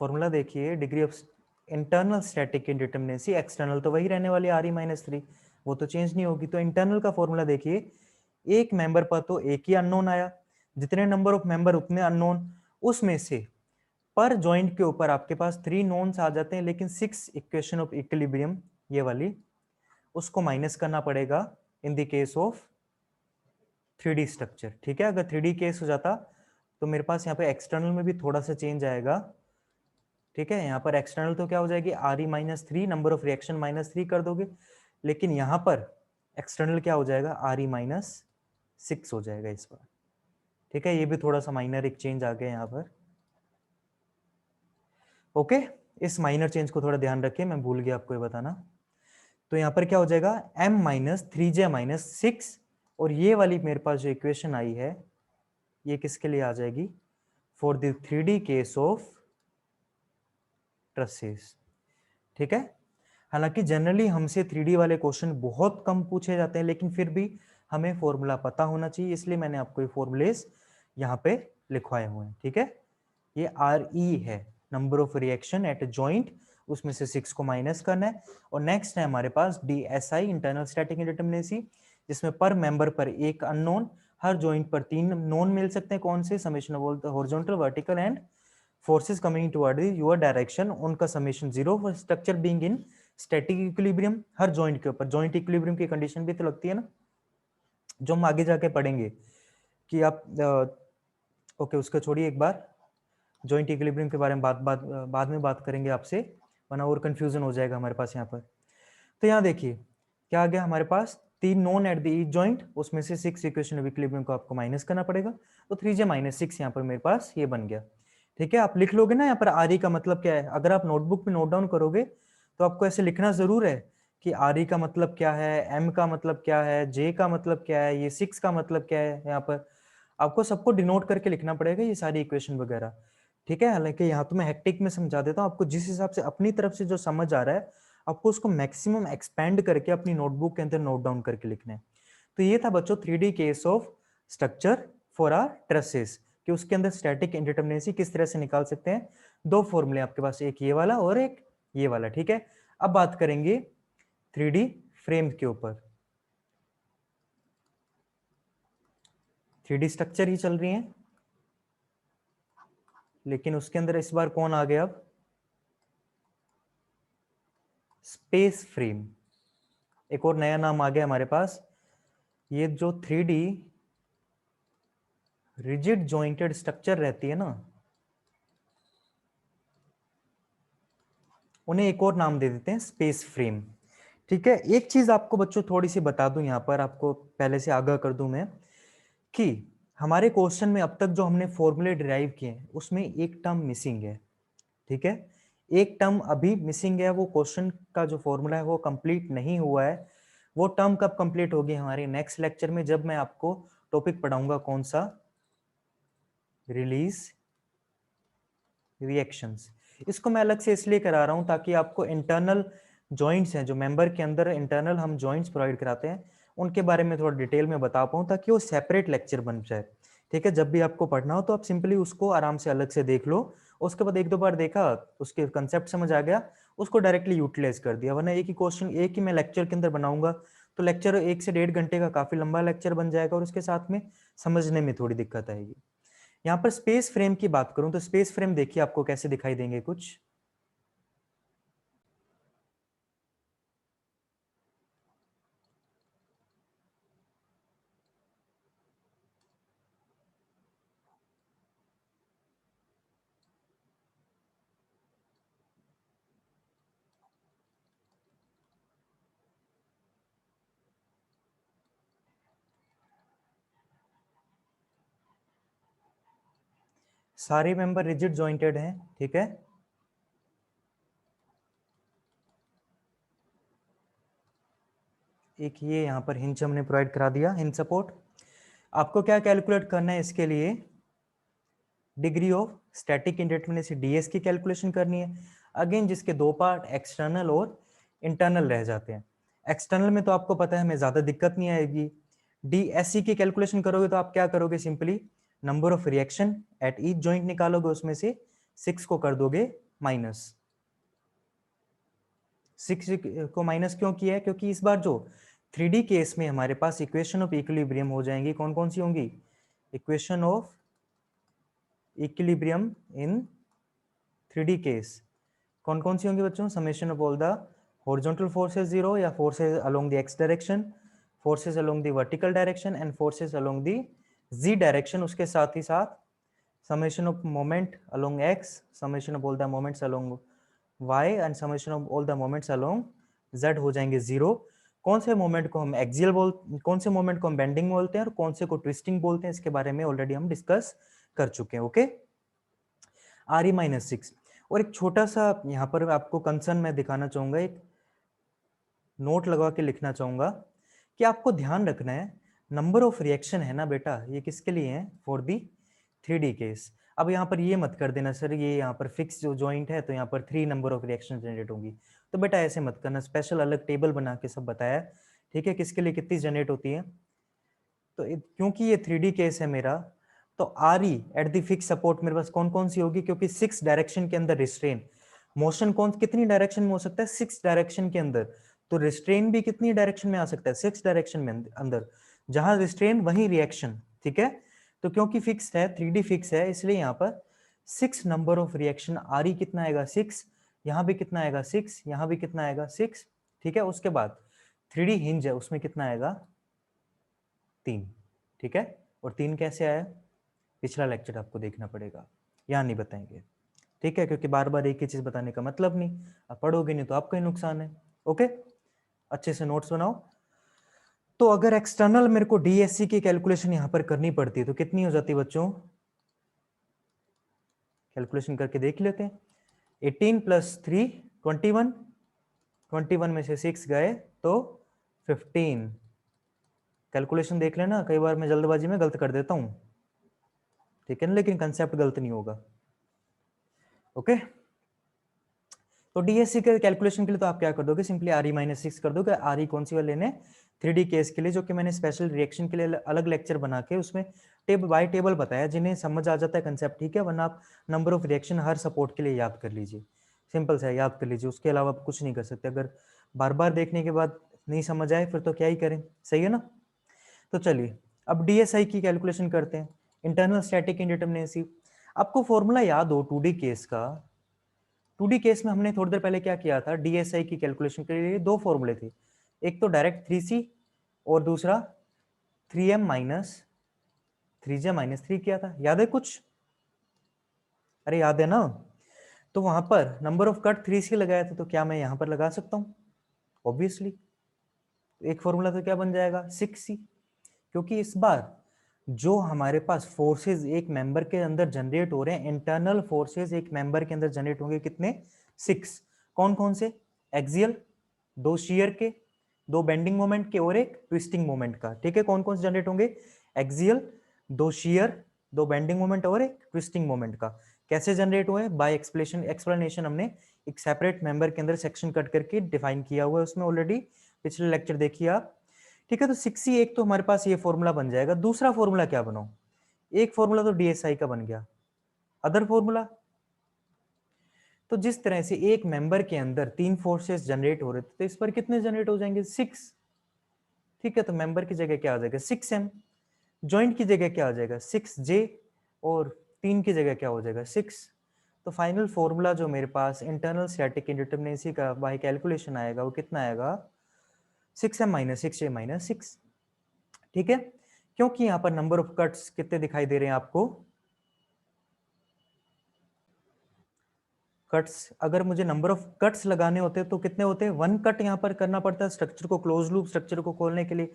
Speaker 1: फॉर्मूला देखिए, degree of internal static indeterminacy, external तो वही रहने वाली आर ई माइनस थ्री, वो तो चेंज नहीं होगी। तो इंटरनल का फॉर्मूला देखिए, एक मेंबर पर तो एक ही अननोन आया, जितने नंबर ऑफ मेंबर उतने अननोन, उसमें से पर जॉइंट के ऊपर आपके पास 3 नोन्स आ जाते हैं, लेकिन 6 इक्वेशन ऑफ इक्विलिब्रियम ये वाली उसको माइनस करना पड़ेगा इन the case of 3D structure. ठीक है, अगर 3D केस हो जाता तो मेरे पास यहाँ पे एक्सटर्नल में भी थोड़ा सा चेंज आएगा। ठीक है, यहाँ पर एक्सटर्नल तो क्या हो जाएगी, R E minus three, number of reaction minus three कर दोगे, लेकिन यहाँ पर एक्सटर्नल क्या हो जाएगा, आर ई माइनस सिक्स हो जाएगा इस बार। ठीक है, ये भी थोड़ा सा माइनर एक चेंज आ गया यहाँ पर। ओके, इस माइनर चेंज को थोड़ा ध्यान रखिए, मैं भूल गया आपको ये बताना। तो यहाँ पर क्या हो जाएगा, m माइनस थ्री जे माइनस सिक्स, और ये वाली मेरे पास जो इक्वेशन आई है ये किसके लिए आ जाएगी, for the 3D case of trusses. ठीक है, हालांकि जनरली हमसे 3D वाले क्वेश्चन बहुत कम पूछे जाते हैं, लेकिन फिर भी हमें फॉर्मूला पता होना चाहिए, इसलिए मैंने आपको ये फॉर्मूलेस यहाँ पे लिखवाए हुए हैं। ठीक है, ये आर ई है, number of reaction at joint, उसमें से 6 को माइनस करना है। और नेक्स्ट है हमारे पास D S I, internal static indeterminacy, जिसमें पर मेंबर पर एक अननोन, हर जॉइंट पर 3 नोन मिल सकते हैं। कौन से, summation of horizontal, vertical and forces coming toward your direction, उनका summation 0, structure being in static equilibrium, हर जॉइंट के ऊपर। जॉइंट इक्विलिब्रियम की कंडीशन भी तो लगती है ना, जो हम आगे जाके पढ़ेंगे कि आप ओके उसको छोड़िए, एक बार जॉइंट इक्विलिब्रियम के बारे में बाद में बात करेंगे आपसे, वरना और कंफ्यूजन हो जाएगा हमारे पास यहाँ पर। तो यहाँ देखिए क्या आ गया हमारे पास, 3 known at the each joint, उसमें से 6 इक्वेशन ऑफ इक्विलिब्रियम को आपको माइनस करना पड़ेगा, तो 3j माइनस सिक्स यहाँ पर मेरे पास ये बन गया। ठीक है, आप लिख लोगे ना यहाँ पर आर ई का मतलब क्या है, अगर आप नोटबुक में नोट डाउन करोगे तो आपको ऐसे लिखना जरूर है कि आर ई का मतलब क्या है, एम का मतलब क्या है, जे का मतलब क्या है, ये 6 का मतलब क्या है, यहाँ पर आपको सबको डिनोट करके लिखना पड़ेगा ये सारी इक्वेशन वगैरह। ठीक है, हालांकि यहाँ तो मैं हेक्टिक में समझा देता हूँ आपको, जिस हिसाब से अपनी तरफ से जो समझ आ रहा है आपको उसको मैक्सिमम एक्सपेंड करके अपनी नोटबुक के अंदर नोट डाउन करके लिखना है। तो ये था बच्चों 3D case of structure for our trusses, कि उसके अंदर स्टैटिक इंडिटरमिनेसी किस तरह से निकाल सकते हैं। 2 फॉर्मूले आपके पास, एक ये वाला और एक ये वाला। ठीक है, अब बात करेंगे 3D फ्रेम के ऊपर। 3D स्ट्रक्चर ही चल रही है, लेकिन उसके अंदर इस बार कौन आ गया, अब स्पेस फ्रेम, एक और नया नाम आ गया हमारे पास। ये जो 3D रिजिड जॉइंटेड स्ट्रक्चर रहती है ना, उन्हें एक और नाम दे देते हैं स्पेस फ्रेम। ठीक है, एक चीज आपको बच्चों थोड़ी सी बता दूं, यहां पर आपको पहले से आगाह कर दूं मैं कि हमारे क्वेश्चन में अब तक जो हमने फॉर्मूले डिराइव किए हैं उसमें एक टर्म मिसिंग है। ठीक है, एक टर्म अभी मिसिंग है, वो क्वेश्चन का जो फॉर्मूला है वो कंप्लीट नहीं हुआ है। वो टर्म कब कंप्लीट होगी, हमारे नेक्स्ट लेक्चर में, जब मैं आपको टॉपिक पढ़ाऊंगा कौन सा, रिलीज रिएक्शंस। इसको मैं अलग से इसलिए करा रहा हूं ताकि आपको इंटरनल जॉइंट्स हैं, जो मेंबर के अंदर इंटरनल हम जॉइंट्स प्रोवाइड कराते हैं, उनके बारे में थोड़ा डिटेल में बता पाऊं, ताकि वो सेपरेट लेक्चर बन जाए। ठीक है, जब भी आपको पढ़ना हो तो आप सिंपली उसको आराम से अलग से देख लो, उसके बाद एक दो बार देखा, उसके कंसेप्ट समझ आ गया, उसको डायरेक्टली यूटिलाइज कर दिया। वरना एक ही क्वेश्चन एक ही मैं लेक्चर के अंदर बनाऊंगा तो लेक्चर 1 से 1.5 घंटे का काफी लंबा लेक्चर बन जाएगा, और उसके साथ में समझने में थोड़ी दिक्कत आएगी। यहाँ पर स्पेस फ्रेम की बात करूं तो स्पेस फ्रेम देखिए आपको कैसे दिखाई देंगे कुछ। सारे मेंबर रिजिड जॉइंटेड हैं। ठीक है, एक ये यहाँ पर हिंज हमने प्रोवाइड करा दिया, हिंज सपोर्ट। आपको क्या कैलकुलेट करना है इसके लिए, degree of static indeterminacy DS की कैलकुलेशन करनी है। अगेन जिसके 2 पार्ट एक्सटर्नल और इंटरनल रह जाते हैं। एक्सटर्नल में तो आपको पता है हमें ज्यादा दिक्कत नहीं आएगी। डीएससी की कैलकुलेशन करोगे तो आप क्या करोगे, simply number of reaction at each joint निकालोगे, उसमें से 6 को कर दोगे माइनस। 6 को माइनस क्यों किया है? क्योंकि इस बार जो 3D केस में हमारे पास इक्वेशन ऑफ इक्विलिब्रियम हो जाएंगी, कौन कौन सी होंगी? Equation of equilibrium in 3D case कौन कौन सी होंगी बच्चों? Summation of all the horizontal forces zero, या forces along the x direction, forces along the vertical direction and forces along the z direction. उसके साथ ही साथ summation of moment along x, summation of all the moments along y and summation of all the moments along z हो जाएंगे zero. कौन से moment को हम एक्सियल कौन से मोमेंट को हम बेंडिंग बोलते हैं और कौन से को ट्विस्टिंग बोलते हैं, इसके बारे में ऑलरेडी हम डिस्कस कर चुके हैं। Okay, Re-6। और एक छोटा सा यहाँ पर आपको कंसर्न मैं दिखाना चाहूंगा, एक नोट लगा के लिखना चाहूंगा कि आपको ध्यान रखना है नंबर ऑफ रिएक्शन है ना बेटा, ये किसके लिए है? For the 3D case. अब यहाँ पर ये मत कर देना सर ये यहाँ पर फिक्स जो जॉइंट है तो यहाँ पर 3 नंबर ऑफ रिएक्शन जनरेट होंगी, तो बेटा ऐसे मत करना, स्पेशल अलग टेबल बना के सब बताया, ठीक है, किसके लिए कितनी जनरेट होती है। तो क्योंकि ये 3D केस है मेरा, तो आरई एट द फिक्स सपोर्ट मेरे पास कौन कौन सी होगी? क्योंकि 6 डायरेक्शन के अंदर रिस्ट्रेन मोशन कौन कितनी डायरेक्शन में हो सकता है? 6 डायरेक्शन के अंदर। तो रिस्ट्रेन भी कितनी डायरेक्शन में आ सकता है? 6 डायरेक्शन में अंदर। जहां रिस्ट्रेन वहीं रिएक्शन, ठीक है। तो क्योंकि फिक्स है, 3D फिक्स है, इसलिए यहाँ पर 6 नंबर ऑफ रिएक्शन आरई कितना आएगा? 6। यहाँ भी कितना आएगा? 6। यहाँ भी कितना आएगा? 6, ठीक है। उसके बाद 3D हिंज है, उसमें कितना आएगा? 3, ठीक है। और 3 कैसे आया? पिछला लेक्चर आपको देखना पड़ेगा, यहाँ नहीं बताएंगे, ठीक है, क्योंकि बार बार एक ही चीज बताने का मतलब नहीं, आप पढ़ोगे नहीं तो आपका ही नुकसान है। ओके, अच्छे से नोट्स बनाओ। तो अगर एक्सटर्नल मेरे को डीएससी की कैलकुलेशन यहां पर करनी पड़ती है तो कितनी हो जाती है बच्चों? कैलकुलेशन करके देख लेते हैं। 18 + 3 21, 21 में से 6 गए तो 15। कैलकुलेशन देख लेना, कई बार मैं जल्दबाजी में गलत कर देता हूं, ठीक है ना, लेकिन कंसेप्ट गलत नहीं होगा। ओके, तो डीएससी के कैलकुलेशन के लिए तो आप क्या कर दोगे? सिंपली Re-6 कर दोगे। आरई कौन सी वाले ने? 3D केस के लिए, जो कि मैंने स्पेशल रिएक्शन के लिए अलग लेक्चर बना के उसमें टेबल बाय टेबल बताया, जिन्हें समझ आ जाता है कंसेप्ट, ठीक है, वरना आप number of reaction her support के लिए याद कर लीजिए, सिंपल सा याद कर लीजिए, उसके अलावा आप कुछ नहीं कर सकते। अगर बार बार देखने के बाद नहीं समझ आए फिर तो क्या ही करें, सही है ना। तो चलिए अब डीएसआई की कैलकुलेशन करते हैं, इंटरनल स्टैटिक इंडिटरमिनेसी। आपको फॉर्मूला याद हो 2D केस का? 2D केस में हमने थोड़ी देर पहले क्या किया था? डीएसआई की कैलकुलेशन के लिए दो फॉर्मूले थे, एक तो डायरेक्ट 3C और दूसरा 3M माइनस 3J माइनस 3 किया था, याद है कुछ? अरे याद है ना। तो वहां पर नंबर ऑफ कट 3C लगाया था, तो क्या मैं यहां पर लगा सकता हूं? ऑब्वियसली। एक फॉर्मूला तो क्या बन जाएगा? 6C। क्योंकि इस बार जो हमारे पास फोर्सेस एक मेंबर के अंदर जनरेट हो रहे हैं, इंटरनल फोर्सेस एक मेंबर के अंदर जनरेट होंगे कितने? 6। कौन कौन से? एक्सियल, 2 शियर के, 2 बेंडिंग मोमेंट के और एक ट्विस्टिंग मोमेंट का, ठीक है। कौन कौन से जनरेट होंगे? एक्सियल, 2 शियर, 2 बेंडिंग मोमेंट और एक ट्विस्टिंग मोमेंट का। कैसे जनरेट हुए? बाय एक्सप्लेनेशन हमने एक सेपरेट मेंबर के अंदर सेक्शन कट करके डिफाइन किया हुआ है, उसमें ऑलरेडी पिछले लेक्चर देखिए आप, ठीक है। तो 6C एक तो हमारे पास ये फॉर्मूला बन जाएगा। दूसरा फॉर्मूला क्या बनाओ? एक फॉर्मूला तो डीएसआई का बन गया, अदर फॉर्मूला, तो जिस तरह से एक मेंबर के अंदर 3 फोर्सेस जनरेट हो रहे थे, तो इस पर कितने जनरेट हो जाएंगे? 6, ठीक है। तो मेंबर की जगह क्या आ जाएगा? 6M। जॉइंट की जगह क्या आ जाएगा? 6J। और 3 की जगह क्या हो जाएगा? 6। तो फाइनल फॉर्मूला जो मेरे पास इंटरनल स्टैटिक इंडिटरमिनेसी का बाय कैलकुलेशन आएगा, वो कितना आएगा? 6M माइनस 6J माइनस 6, ठीक है। क्योंकि यहाँ पर नंबर ऑफ कट्स कितने दिखाई दे रहे हैं आपको? कट्स, अगर मुझे नंबर ऑफ कट्स लगाने होते तो कितने होते हैं? 1 कट यहाँ पर करना पड़ता है स्ट्रक्चर को, क्लोज लूप स्ट्रक्चर को खोलने के लिए।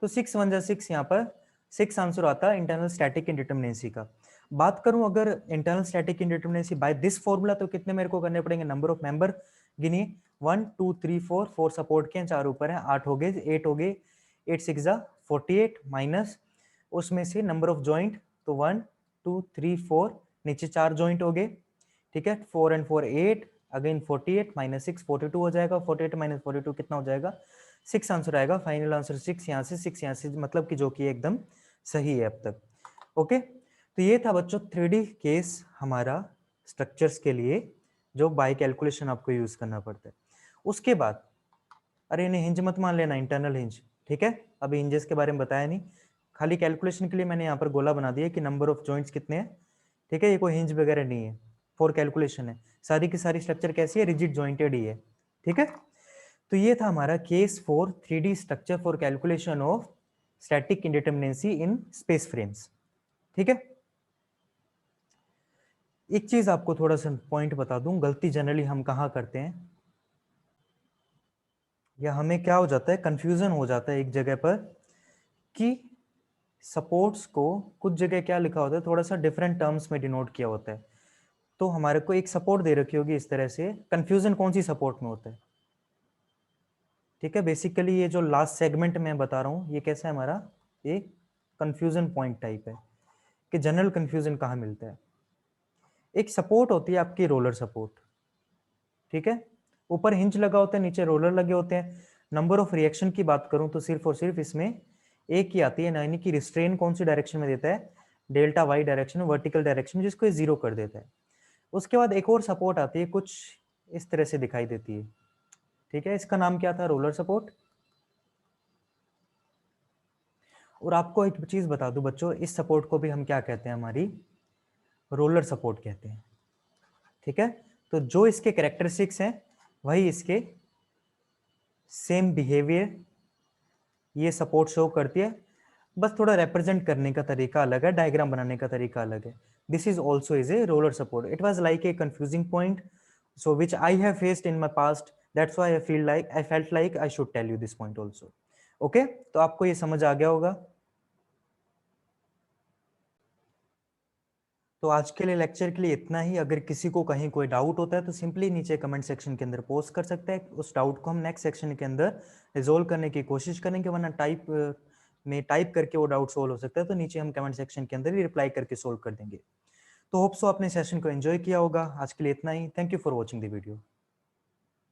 Speaker 1: तो 6 1 जा 6, यहाँ पर 6 आंसर आता है इंटरनल स्टैटिक इंडिटरमिनेसी का। बात करूं अगर internal static indeterminacy by this formula, तो कितने मेरे को करने पड़ेंगे? नंबर ऑफ मेंबर गिनिए, 1 2 3 4, 4 सपोर्ट के हैं, 4 ऊपर है, 8 हो गए, 8 हो गए, 8 6 जा 48 माइनस उसमें से नंबर ऑफ जॉइंट, तो 1 2 3 4, नीचे 4 जॉइंट हो गए, ठीक है। 4 and 4 8, अगेन 48 माइनस 6 42 हो जाएगा, 48 माइनस 42 कितना हो जाएगा? 6 आंसर आएगा, फाइनल आंसर 6 यहाँ से 6 यहाँ से, मतलब कि जो कि एकदम सही है अब तक। ओके, तो ये था बच्चों 3D केस हमारा स्ट्रक्चर्स के लिए, जो बाय कैलकुलेशन आपको यूज करना पड़ता है। उसके बाद अरे इन्हें हिंज मत मान लेना, इंटरनल हिंज, ठीक है। अभी हिंजेस के बारे में बताया नहीं, खाली कैलकुलेशन के लिए मैंने यहाँ पर गोला बना दिया कि नंबर ऑफ जॉइंट्स कितने हैं, ठीक है। ये कोई हिंज वगैरह नहीं है, फॉर कैलकुलेशन है। सारी की सारी स्ट्रक्चर कैसी है, रिजिड जॉइंटेड ही है, ठीक है। तो ये था हमारा case for 3D structure for calculation of static indeterminacy in space frames, ठीक है। एक चीज आपको थोड़ा सा पॉइंट बता दूं, गलती जनरली हम कहाँ करते हैं, या हमें क्या हो जाता है, कंफ्यूजन हो जाता है एक जगह पर कि सपोर्ट्स को कुछ जगह क्या लिखा होता है, थोड़ा सा डिफरेंट टर्म्स में डिनोट किया होता है। तो हमारे को एक सपोर्ट दे रखी होगी इस तरह से, कंफ्यूजन कौन सी सपोर्ट में होता है, ठीक है। बेसिकली ये जो लास्ट सेगमेंट में बता रहा हूँ, ये कैसा है हमारा, ये कंफ्यूजन पॉइंट टाइप है कि जनरल कंफ्यूजन कहाँ मिलता है। एक सपोर्ट होती है आपकी रोलर सपोर्ट, ठीक है। ऊपर हिंज लगा होता है, नीचे रोलर लगे होते हैं। नंबर ऑफ रिएक्शन की बात करूं तो सिर्फ और सिर्फ इसमें एक ही आती है, यानी कि रिस्ट्रेन कौन सी डायरेक्शन में देता है, delta y direction, vertical direction, जिसको ये 0 कर देता है। उसके बाद एक और सपोर्ट आती है, कुछ इस तरह से दिखाई देती है, ठीक है। इसका नाम क्या था, रोलर सपोर्ट। और आपको एक चीज बता दूं बच्चों, इस सपोर्ट को भी हम क्या कहते हैं, हमारी रोलर सपोर्ट कहते हैं, ठीक है। तो जो इसके कैरेक्टरिस्टिक्स हैं वही इसके सेम बिहेवियर ये सपोर्ट शो करती है, बस थोड़ा रिप्रेजेंट करने का तरीका अलग है, डायग्राम बनाने का तरीका अलग है। This is also is a roller support. It was like a confusing point, so which I have faced in my past. That's why I felt like I should tell you this point also. Okay, तो आपको ये समझ आ गया होगा। तो आज के लिए लेक्चर के लिए इतना ही। अगर किसी को कहीं कोई डाउट होता है तो सिंपली नीचे कमेंट सेक्शन के अंदर पोस्ट कर सकते हैं, उस डाउट को हम नेक्स्ट सेक्शन के अंदर रिजोल्व करने की कोशिश करेंगे, वरना टाइप करके वो डाउट सोल्व हो सकता है, तो नीचे हम कमेंट सेक्शन के अंदर ही रिप्लाई करके सोल्व कर देंगे। तो होप सो आपने सेशन को एंजॉय किया होगा। आज के लिए इतना ही। Thank you for watching the video.